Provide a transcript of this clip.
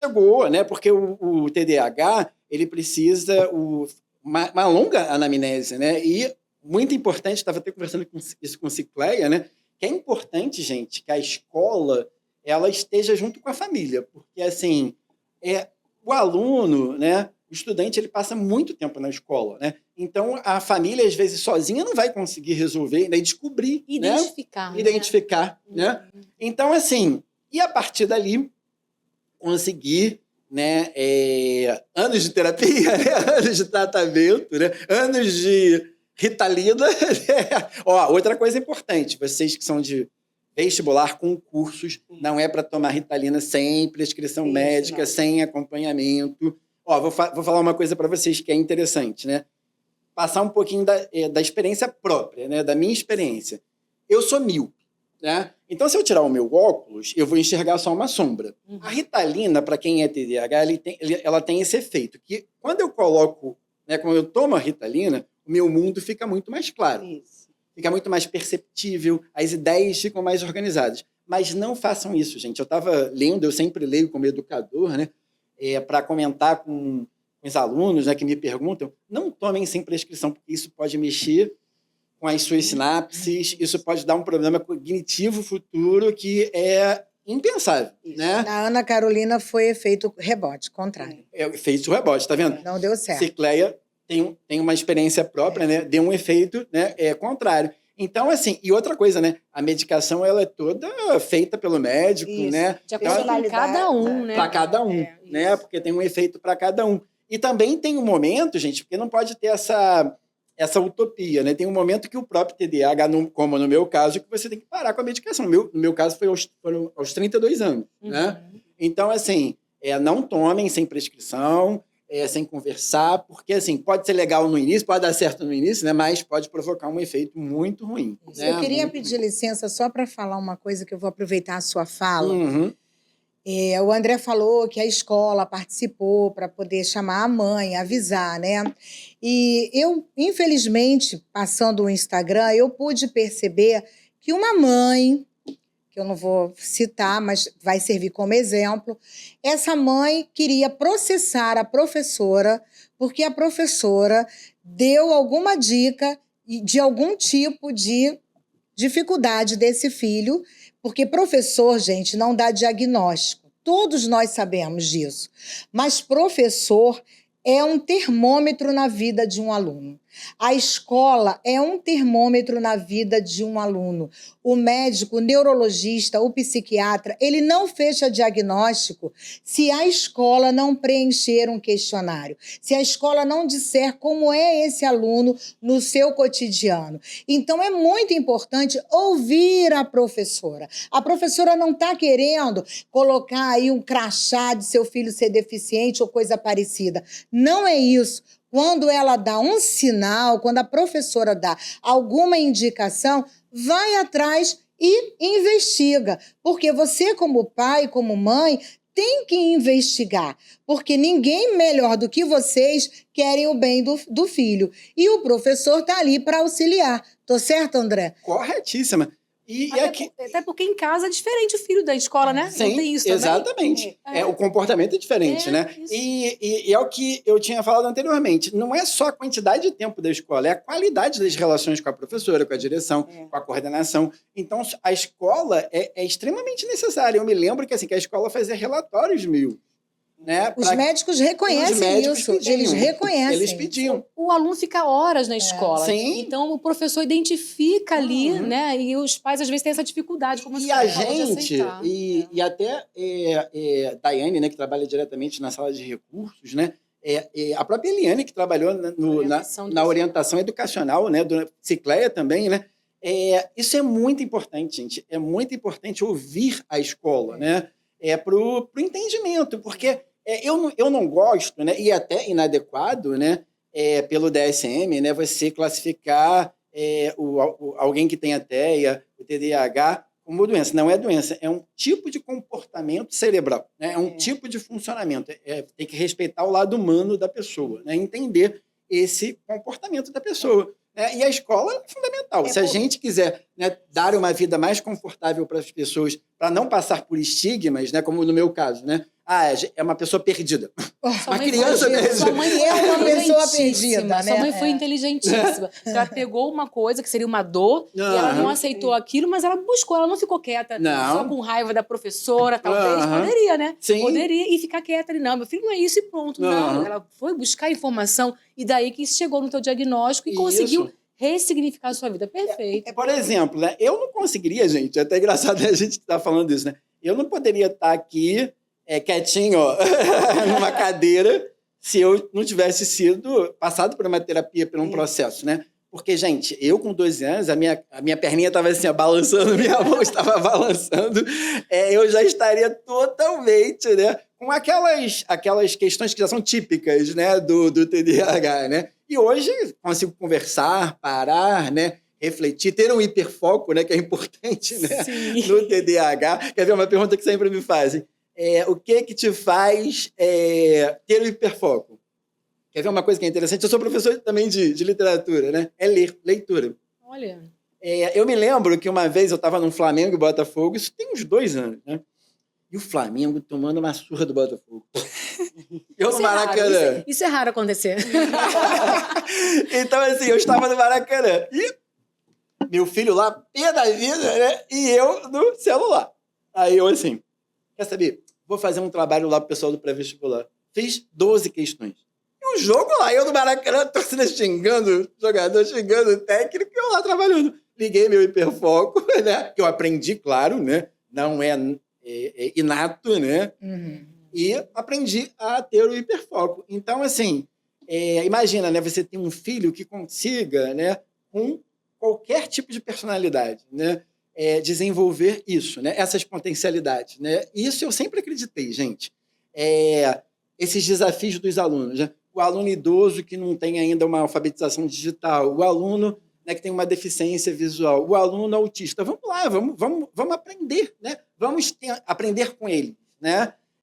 chegou, né? Porque o TDAH, ele precisa uma longa anamnese, né? E muito importante, estava até conversando isso com Cicleia, né? Que é importante, gente, que a escola ela esteja junto com a família, porque assim, o aluno, né? O estudante ele passa muito tempo na escola, né? Então a família às vezes sozinha não vai conseguir resolver, né? Descobrir, identificar, né? Identificar, né? Então assim, e a partir dali conseguir, né, anos de terapia, né? Anos de tratamento, né? Anos de Ritalina. Né? Ó, outra coisa importante, vocês que são de vestibular, concursos, não é para tomar Ritalina sem prescrição médica, sem acompanhamento. Ó, vou falar uma coisa para vocês que é interessante, né? Passar um pouquinho da experiência própria, né? Da minha experiência. Eu sou míope, né? Então, se eu tirar o meu óculos, eu vou enxergar só uma sombra. A Ritalina, para quem é TDAH, ela tem esse efeito, que quando eu coloco, né, quando eu tomo a Ritalina, o meu mundo fica muito mais claro. Isso. Fica muito mais perceptível, as ideias ficam mais organizadas. Mas não façam isso, gente. Eu estava lendo, eu sempre leio como educador, né, para comentar com os alunos, né, que me perguntam, não tomem sem prescrição, porque isso pode mexer com as suas sinapses, isso pode dar um problema cognitivo futuro que é impensável, né? Na Ana Carolina foi efeito rebote, contrário. Efeito rebote, tá vendo? Não deu certo. Cicleia tem uma experiência própria, né? Deu um efeito, né? Contrário. Então, assim, e outra coisa, né? A medicação, ela é toda feita pelo médico, né? De acordo com cada um, né? Para cada um, né? Porque tem um efeito para cada um. E também tem um momento, gente, porque não pode ter essa utopia, né? Tem um momento que o próprio TDAH, como no meu caso, que você tem que parar com a medicação. No meu caso, foram aos 32 anos, né? Então, assim, não tomem sem prescrição, sem conversar, porque, assim, pode ser legal no início, pode dar certo no início, né? Mas pode provocar um efeito muito ruim. Né? Eu queria pedir licença só para falar uma coisa que eu vou aproveitar a sua fala. O André falou que a escola participou para poder chamar a mãe, avisar, né? E eu, infelizmente, passando o Instagram, eu pude perceber que uma mãe, que eu não vou citar, mas vai servir como exemplo, essa mãe queria processar a professora porque a professora deu alguma dica de algum tipo de dificuldade desse filho, porque professor, gente, não dá diagnóstico. Todos nós sabemos disso. Mas professor é um termômetro na vida de um aluno. A escola é um termômetro na vida de um aluno. O médico, o neurologista, o psiquiatra, ele não fecha diagnóstico se a escola não preencher um questionário, se a escola não disser como é esse aluno no seu cotidiano. Então, é muito importante ouvir a professora. A professora não está querendo colocar aí um crachá de seu filho ser deficiente ou coisa parecida. Não é isso. Quando ela dá um sinal, quando a professora dá alguma indicação, vai atrás e investiga. Porque você, como pai, como mãe, tem que investigar. Porque ninguém melhor do que vocês querem o bem do filho. E o professor está ali para auxiliar. Tô certo, André? Corretíssima. Até porque em casa é diferente o filho da escola, né? Sim, não tem isso também? Exatamente. O comportamento é diferente, né? E é o que eu tinha falado anteriormente. Não é só a quantidade de tempo da escola, é a qualidade das relações com a professora, com a direção, com a coordenação. Então, a escola é extremamente necessária. Eu me lembro que, assim, que a escola fazia relatórios mil. Né? Os médicos reconhecem isso. Eles reconhecem. Eles pediam. O aluno fica horas na escola. Sim. Então, o professor identifica ali, né? E os pais, às vezes, têm essa dificuldade. Como e a gente, e até Daiane, né, que trabalha diretamente na sala de recursos, né? A própria Eliane, que trabalhou na orientação educacional, né? Do Cicleia também, né? Isso é muito importante, gente. É muito importante ouvir a escola, né? Pro entendimento, porque eu não gosto, né, e até inadequado, né, pelo DSM, né, você classificar alguém que tem a TEA, o TDAH, como doença. Não é doença, é um tipo de comportamento cerebral, né, é um tipo de funcionamento. Tem que respeitar o lado humano da pessoa, né, entender esse comportamento da pessoa. E a escola é fundamental. Se a gente quiser, né, dar uma vida mais confortável para as pessoas, para não passar por estigmas, né, como no meu caso, né? é uma pessoa perdida. Sua Uma mãe criança foi- perdida. Sua mãe É uma pessoa inteligentíssima. perdida, né? Sua mãe foi É. inteligentíssima. Ela pegou uma coisa que seria uma dor e ela não Aham. aceitou aquilo, mas ela buscou, ela não ficou quieta Não. só com raiva da professora, talvez. Aham. Poderia, né? Sim. Poderia e ficar quieta ali. Não, meu filho não é isso e pronto. Não, Aham. ela foi buscar informação e daí que chegou no teu diagnóstico e Isso. conseguiu ressignificar a sua vida. Perfeito. Por exemplo, né? Eu não conseguiria, gente, é até engraçado a gente estar falando isso, né? Eu não poderia estar aqui quietinho, ó, numa cadeira, se eu não tivesse passado por uma terapia, por um processo, né? Porque, gente, eu com 12 anos, a minha perninha estava assim, ó, balançando, minha mão estava balançando, eu já estaria totalmente, né? Com aquelas questões que já são típicas, né? Do TDAH, né? E hoje consigo conversar, parar, né? Refletir, ter um hiperfoco, né? Que é importante, né? Sim. No TDAH. Quer ver uma pergunta que sempre me fazem? O que te faz ter o hiperfoco? Quer ver uma coisa que é interessante? Eu sou professor também de literatura, né? É leitura. Olha. Eu me lembro que uma vez eu estava no Flamengo e Botafogo, isso tem uns 2 anos, né? E o Flamengo tomando uma surra do Botafogo. Eu no Maracanã. Isso é raro acontecer. Então, assim, eu estava no Maracanã. E meu filho lá, pé da vida, né? E eu no celular. Aí eu, assim, quer saber? Vou fazer um trabalho lá pro pessoal do pré-vestibular. Fiz 12 questões. E um jogo lá, eu no Maracanã, torcida xingando o jogador, xingando o técnico, e eu lá trabalhando. Liguei meu hiperfoco, né? Que eu aprendi, claro, né? Não é inato, né? Uhum. E aprendi a ter o hiperfoco. Então, assim, imagina, né? Você tem um filho que consiga, né? Com qualquer tipo de personalidade, né? Desenvolver isso, né? Essas potencialidades, né? Isso eu sempre acreditei, gente. Esses desafios dos alunos, né? O aluno idoso que não tem ainda uma alfabetização digital, o aluno, né, que tem uma deficiência visual, o aluno autista. Vamos lá, vamos aprender, né? Vamos aprender com ele, né?